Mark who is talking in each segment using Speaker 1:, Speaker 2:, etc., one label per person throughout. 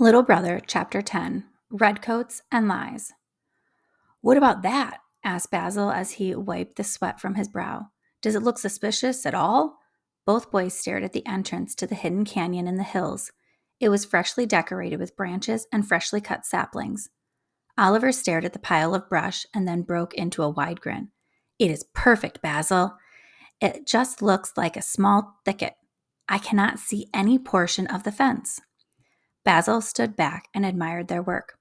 Speaker 1: Little Brother, Chapter 10 Redcoats and Lies. What about that? Asked Basil as he wiped the sweat from his brow. Does it look suspicious at all? Both boys stared at the entrance to the hidden canyon in the hills. It was freshly decorated with branches and freshly cut saplings. Oliver stared at the pile of brush and then broke into a wide grin. It is perfect, Basil. It just looks like a small thicket. I cannot see any portion of the fence. Basil stood back and admired their work.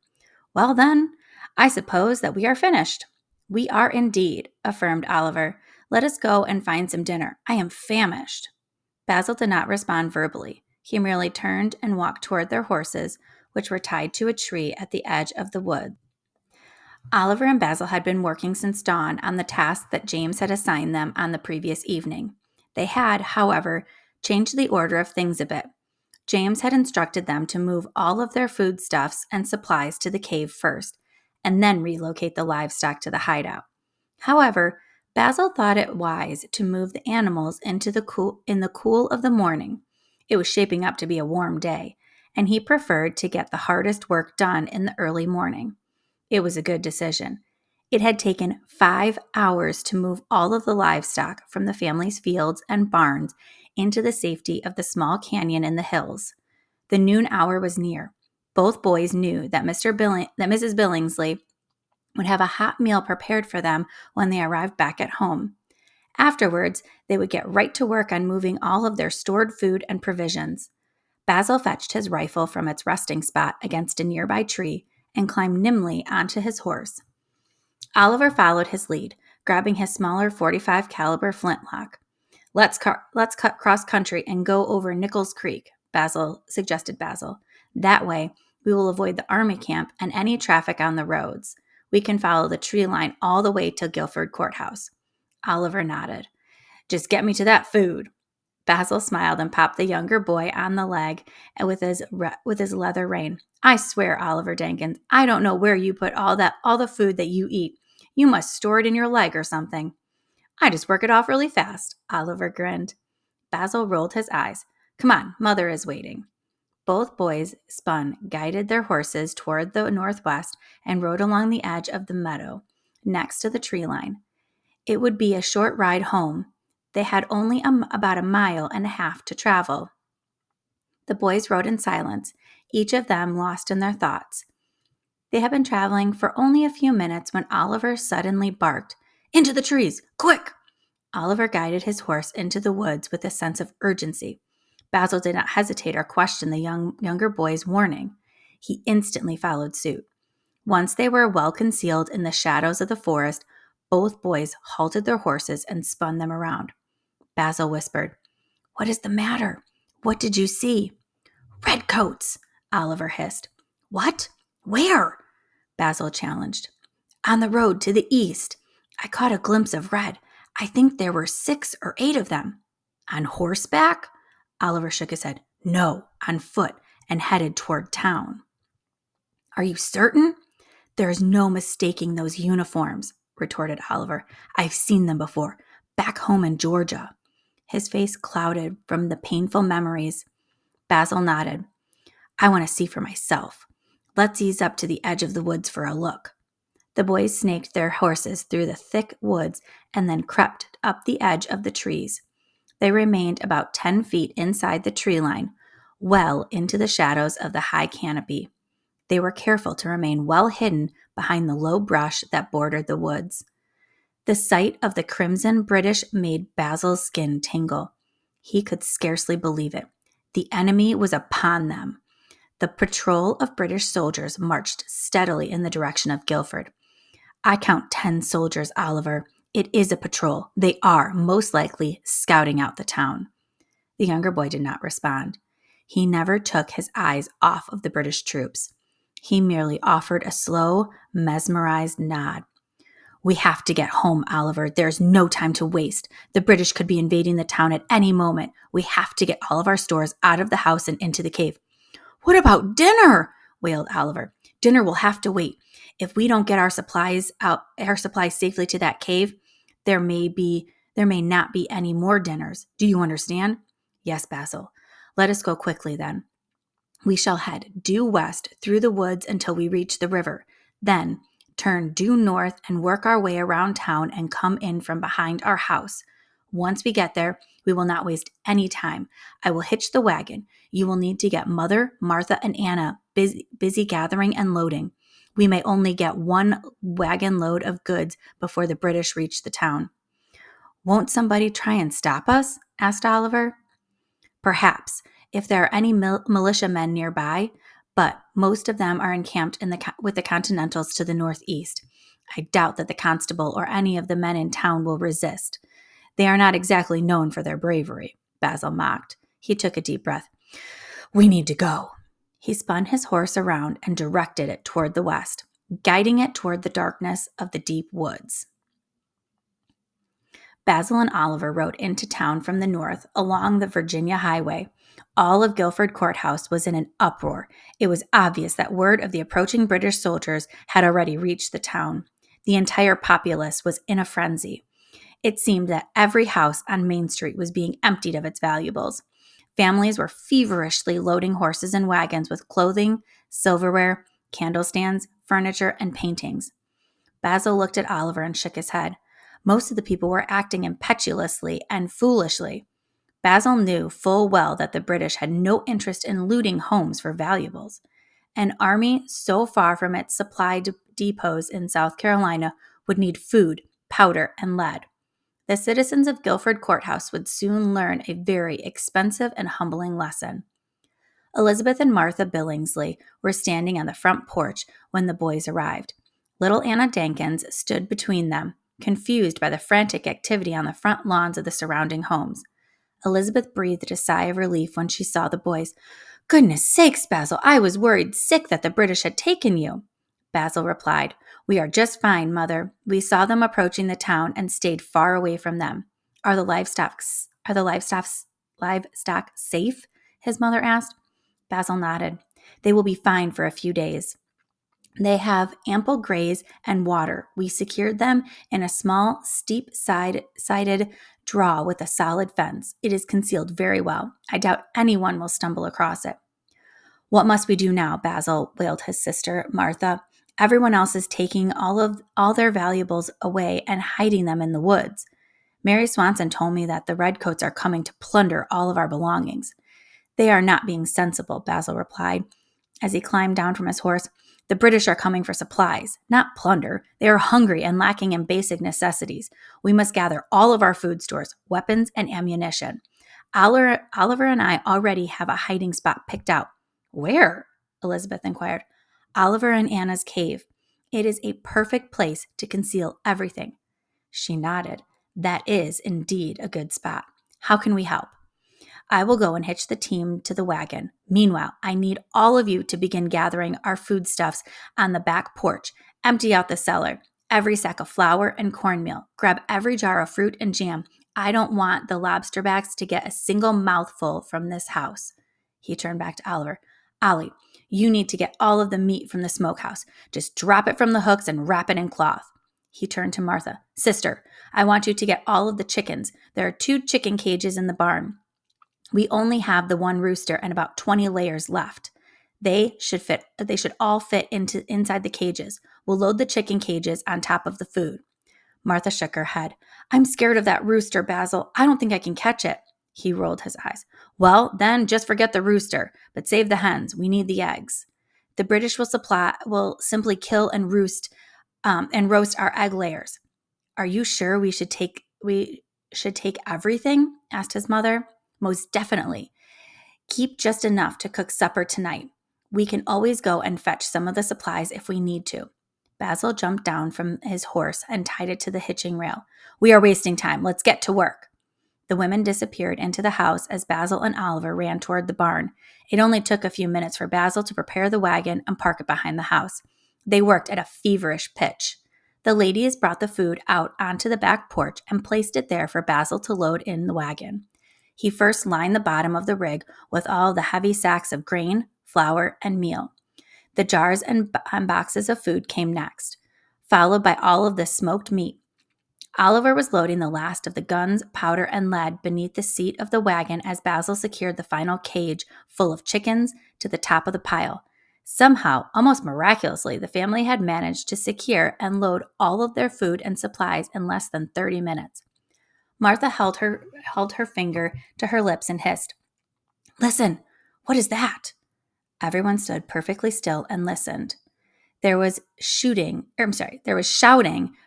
Speaker 1: Well, then, I suppose that we are finished. We are indeed, affirmed Oliver. Let us go and find some dinner. I am famished. Basil did not respond verbally. He merely turned and walked toward their horses, which were tied to a tree at the edge of the wood. Oliver and Basil had been working since dawn on the task that James had assigned them on the previous evening. They had, however, changed the order of things a bit. James had instructed them to move all of their foodstuffs and supplies to the cave first, and then relocate the livestock to the hideout. However, Basil thought it wise to move the animals in the cool of the morning. It was shaping up to be a warm day, and he preferred to get the hardest work done in the early morning. It was a good decision. It had taken 5 hours to move all of the livestock from the family's fields and barns into the safety of the small canyon in the hills. The noon hour was near. Both boys knew that Mrs. Billingsley would have a hot meal prepared for them when they arrived back at home. Afterwards, they would get right to work on moving all of their stored food and provisions. Basil fetched his rifle from its resting spot against a nearby tree and climbed nimbly onto his horse. Oliver followed his lead, grabbing his smaller .45 caliber flintlock. Let's cut cross country and go over Nichols Creek, suggested Basil. That way, we will avoid the army camp and any traffic on the roads. We can follow the tree line all the way to Guilford Courthouse. Oliver nodded. Just get me to that food. Basil smiled and popped the younger boy on the leg with his leather rein. I swear, Oliver Jenkins, I don't know where you put all the food that you eat. You must store it in your leg or something. I just work it off really fast, Oliver grinned. Basil rolled his eyes. Come on, Mother is waiting. Both boys guided their horses toward the northwest, and rode along the edge of the meadow, next to the tree line. It would be a short ride home. They had only about a mile and a half to travel. The boys rode in silence, each of them lost in their thoughts. They had been traveling for only a few minutes when Oliver suddenly barked, Into the trees, quick! Oliver guided his horse into the woods with a sense of urgency. Basil did not hesitate or question the younger boy's warning. He instantly followed suit. Once they were well concealed in the shadows of the forest, both boys halted their horses and spun them around. Basil whispered, What is the matter? What did you see? Redcoats, Oliver hissed. What? Where? Basil challenged. On the road to the east. I caught a glimpse of red. I think there were 6 or 8 of them. On horseback? Oliver shook his head. No, on foot, and headed toward town. Are you certain? There's no mistaking those uniforms, retorted Oliver. I've seen them before, back home in Georgia. His face clouded from the painful memories. Basil nodded. I want to see for myself. Let's ease up to the edge of the woods for a look. The boys snaked their horses through the thick woods and then crept up the edge of the trees. They remained about 10 feet inside the tree line, well into the shadows of the high canopy. They were careful to remain well hidden behind the low brush that bordered the woods. The sight of the crimson British made Basil's skin tingle. He could scarcely believe it. The enemy was upon them. The patrol of British soldiers marched steadily in the direction of Guilford. I count 10 soldiers, Oliver. It is a patrol. They are, most likely, scouting out the town. The younger boy did not respond. He never took his eyes off of the British troops. He merely offered a slow, mesmerized nod. We have to get home, Oliver. There's no time to waste. The British could be invading the town at any moment. We have to get all of our stores out of the house and into the cave. What about dinner? Wailed Oliver. Dinner will have to wait. If we don't get our supplies safely to that cave, there may not be any more dinners. Do you understand? Yes, Basil. Let us go quickly then. We shall head due west through the woods until we reach the river. Then turn due north and work our way around town and come in from behind our house. Once we get there, we will not waste any time. I will hitch the wagon. You will need to get Mother, Martha, and Anna busy gathering and loading. We may only get one wagon load of goods before the British reach the town. Won't somebody try and stop us? Asked Oliver. Perhaps, if there are any militiamen nearby, but most of them are encamped with the Continentals to the northeast. I doubt that the constable or any of the men in town will resist. They are not exactly known for their bravery, Basil mocked. He took a deep breath. We need to go. He spun his horse around and directed it toward the west, guiding it toward the darkness of the deep woods. Basil and Oliver rode into town from the north along the Virginia highway. All of Guilford Courthouse was in an uproar. It was obvious that word of the approaching British soldiers had already reached the town. The entire populace was in a frenzy. It seemed that every house on Main Street was being emptied of its valuables. Families were feverishly loading horses and wagons with clothing, silverware, candlestands, furniture, and paintings. Basil looked at Oliver and shook his head. Most of the people were acting impetuously and foolishly. Basil knew full well that the British had no interest in looting homes for valuables. An army so far from its supply depots in South Carolina would need food, powder, and lead. The citizens of Guilford Courthouse would soon learn a very expensive and humbling lesson. Elizabeth and Martha Billingsley were standing on the front porch when the boys arrived. Little Anna Dankins stood between them, confused by the frantic activity on the front lawns of the surrounding homes. Elizabeth breathed a sigh of relief when she saw the boys. Goodness sakes, Basil, I was worried sick that the British had taken you. Basil replied, We are just fine, Mother. We saw them approaching the town and stayed far away from them. Are the livestock safe? His mother asked. Basil nodded. They will be fine for a few days. They have ample graze and water. We secured them in a small, steep-sided draw with a solid fence. It is concealed very well. I doubt anyone will stumble across it. What must we do now, Basil? Wailed his sister, Martha. Everyone else is taking all their valuables away and hiding them in the woods. Mary Swanson told me that the redcoats are coming to plunder all of our belongings. They are not being sensible, Basil replied as he climbed down from his horse. The British are coming for supplies, not plunder. They are hungry and lacking in basic necessities. We must gather all of our food stores, weapons, and ammunition. Oliver and I already have a hiding spot picked out. Where? Elizabeth inquired. Oliver and Anna's cave. It is a perfect place to conceal everything. She nodded. That is indeed a good spot. How can we help? I will go and hitch the team to the wagon. Meanwhile, I need all of you to begin gathering our foodstuffs on the back porch. Empty out the cellar. Every sack of flour and cornmeal. Grab every jar of fruit and jam. I don't want the lobster backs to get a single mouthful from this house. He turned back to Oliver. Ollie, you need to get all of the meat from the smokehouse. Just drop it from the hooks and wrap it in cloth. He turned to Martha. Sister, I want you to get all of the chickens. There are 2 chicken cages in the barn. We only have the 1 rooster and about 20 layers left. They should all fit inside the cages. We'll load the chicken cages on top of the food. Martha shook her head. I'm scared of that rooster, Basil. I don't think I can catch it. He rolled his eyes. Well, then just forget the rooster, but save the hens. We need the eggs. The British will simply kill and roast our egg layers. Are you sure we should take everything? Asked his mother. Most definitely. Keep just enough to cook supper tonight. We can always go and fetch some of the supplies if we need to. Basil jumped down from his horse and tied it to the hitching rail. We are wasting time. Let's get to work. The women disappeared into the house as Basil and Oliver ran toward the barn. It only took a few minutes for Basil to prepare the wagon and park it behind the house. They worked at a feverish pitch. The ladies brought the food out onto the back porch and placed it there for Basil to load in the wagon. He first lined the bottom of the rig with all the heavy sacks of grain, flour, and meal. The jars and boxes of food came next, followed by all of the smoked meat. Oliver was loading the last of the guns, powder, and lead beneath the seat of the wagon as Basil secured the final cage full of chickens to the top of the pile. Somehow, almost miraculously, the family had managed to secure and load all of their food and supplies in less than 30 minutes. Martha held her finger to her lips and hissed, "Listen, what is that?" Everyone stood perfectly still and listened. There was shouting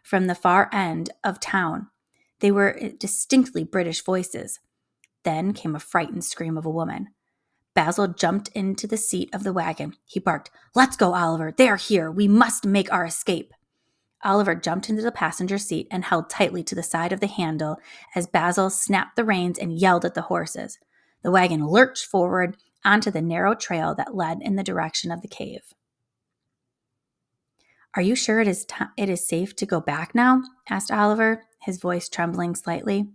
Speaker 1: from the far end of town. They were distinctly British voices. Then came a frightened scream of a woman. Basil jumped into the seat of the wagon. He barked, "Let's go, Oliver. They are here. We must make our escape." Oliver jumped into the passenger seat and held tightly to the side of the handle as Basil snapped the reins and yelled at the horses. The wagon lurched forward onto the narrow trail that led in the direction of the cave. "Are you sure it is safe to go back now?" asked Oliver, his voice trembling slightly.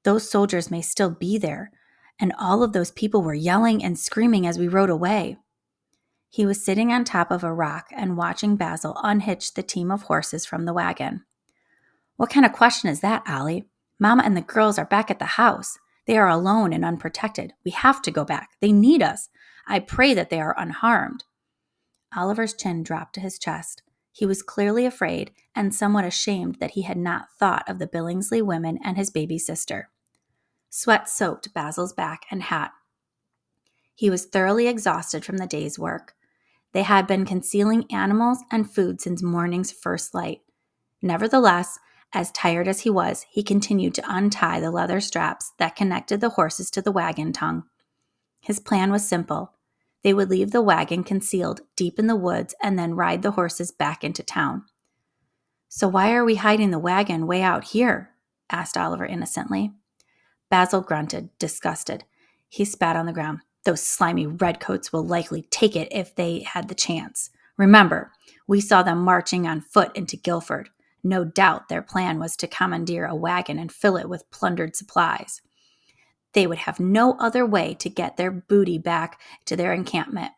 Speaker 1: "Those soldiers may still be there, and all of those people were yelling and screaming as we rode away." He was sitting on top of a rock and watching Basil unhitch the team of horses from the wagon. "What kind of question is that, Ollie? Mama and the girls are back at the house. They are alone and unprotected. We have to go back. They need us. I pray that they are unharmed." Oliver's chin dropped to his chest. He was clearly afraid and somewhat ashamed that he had not thought of the Billingsley women and his baby sister. Sweat soaked Basil's back and hat. He was thoroughly exhausted from the day's work. They had been concealing animals and food since morning's first light. Nevertheless, as tired as he was, he continued to untie the leather straps that connected the horses to the wagon tongue. His plan was simple. They would leave the wagon concealed deep in the woods and then ride the horses back into town. "So why are we hiding the wagon way out here?" asked Oliver innocently. Basil grunted, disgusted. He spat on the ground. "Those slimy redcoats will likely take it if they had the chance. Remember, we saw them marching on foot into Guilford. No doubt their plan was to commandeer a wagon and fill it with plundered supplies. They would have no other way to get their booty back to their encampment."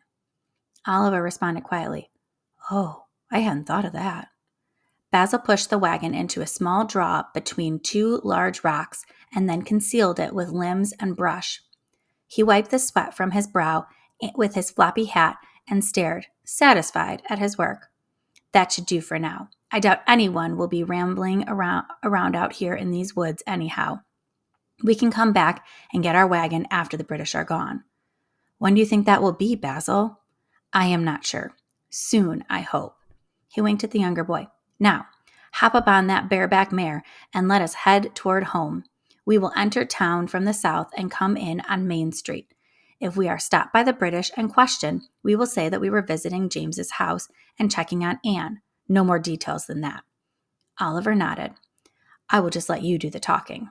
Speaker 1: Oliver responded quietly, "Oh, I hadn't thought of that." Basil pushed the wagon into a small draw between two large rocks and then concealed it with limbs and brush. He wiped the sweat from his brow with his floppy hat and stared, satisfied, at his work. "That should do for now. I doubt anyone will be rambling around out here in these woods anyhow. We can come back and get our wagon after the British are gone." "When do you think that will be, Basil?" "I am not sure. Soon, I hope." He winked at the younger boy. "Now, hop up on that bareback mare and let us head toward home. We will enter town from the south and come in on Main Street. If we are stopped by the British and questioned, we will say that we were visiting James's house and checking on Anne. No more details than that." Oliver nodded. "I will just let you do the talking."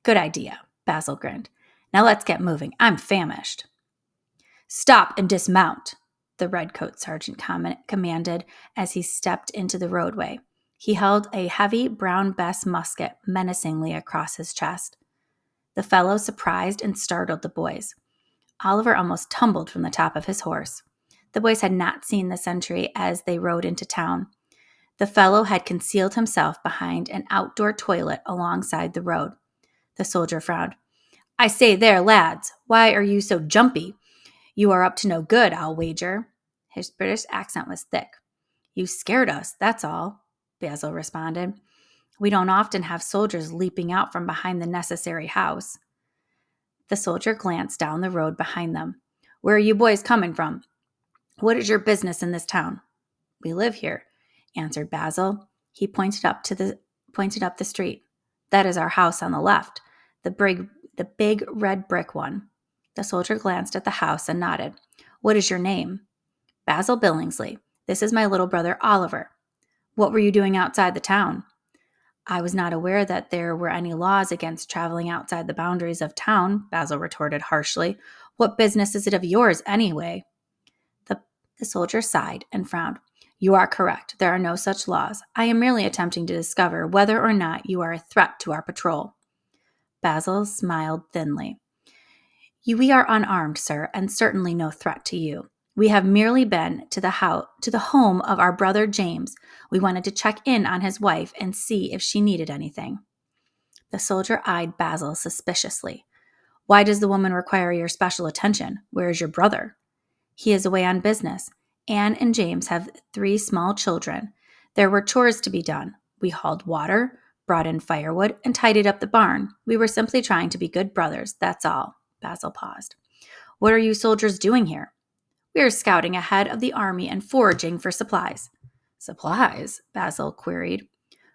Speaker 1: "Good idea," Basil grinned. "Now let's get moving. I'm famished." "Stop and dismount," the redcoat sergeant commanded as he stepped into the roadway. He held a heavy brown Bess musket menacingly across his chest. The fellow surprised and startled the boys. Oliver almost tumbled from the top of his horse. The boys had not seen the sentry as they rode into town. The fellow had concealed himself behind an outdoor toilet alongside the road. The soldier frowned. "I say there, lads, why are you so jumpy? You are up to no good, I'll wager." His British accent was thick. "You scared us, that's all," Basil responded. "We don't often have soldiers leaping out from behind the necessary house." The soldier glanced down the road behind them. "Where are you boys coming from? What is your business in this town?" "We live here," answered Basil. He pointed up the street. "That is our house on the left, the big red brick one." The soldier glanced at the house and nodded. "What is your name?" "Basil Billingsley. This is my little brother Oliver." "What were you doing outside the town?" "I was not aware that there were any laws against traveling outside the boundaries of town," Basil retorted harshly. "What business is it of yours, anyway?" The soldier sighed and frowned. "You are correct. There are no such laws. I am merely attempting to discover whether or not you are a threat to our patrol." Basil smiled thinly. "We are unarmed, sir, and certainly no threat to you. We have merely been to the home of our brother James. We wanted to check in on his wife and see if she needed anything." The soldier eyed Basil suspiciously. "Why does the woman require your special attention? Where is your brother?" "He is away on business. Anne and James have 3 small children. There were chores to be done. We hauled water, brought in firewood, and tidied up the barn. We were simply trying to be good brothers, that's all." Basil paused. "What are you soldiers doing here?" "We are scouting ahead of the army and foraging for supplies." "Supplies?" Basil queried.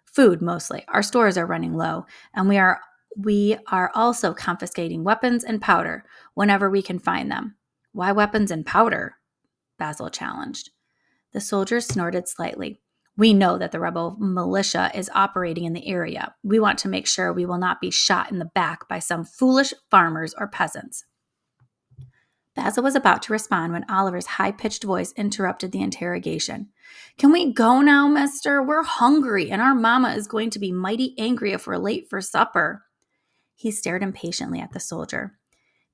Speaker 1: "Food, mostly. Our stores are running low, and we are also confiscating weapons and powder whenever we can find them." "Why weapons and powder?" Basil challenged. The soldier snorted slightly. "We know that the rebel militia is operating in the area. We want to make sure we will not be shot in the back by some foolish farmers or peasants." Basil was about to respond when Oliver's high-pitched voice interrupted the interrogation. "Can we go now, mister? We're hungry, and our mama is going to be mighty angry if we're late for supper." He stared impatiently at the soldier.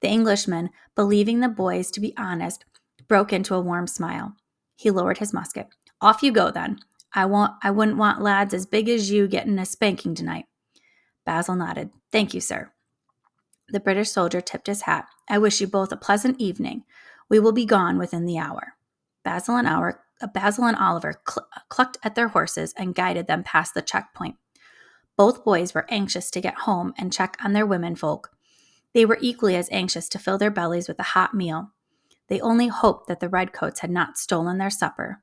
Speaker 1: The Englishman, believing the boys to be honest, broke into a warm smile. He lowered his musket. "Off you go, then. I wouldn't want lads as big as you getting a spanking tonight." Basil nodded. "Thank you, sir." The British soldier tipped his hat. "I wish you both a pleasant evening. We will be gone within the hour." Basil and Oliver clucked at their horses and guided them past the checkpoint. Both boys were anxious to get home and check on their womenfolk. They were equally as anxious to fill their bellies with a hot meal. They only hoped that the redcoats had not stolen their supper.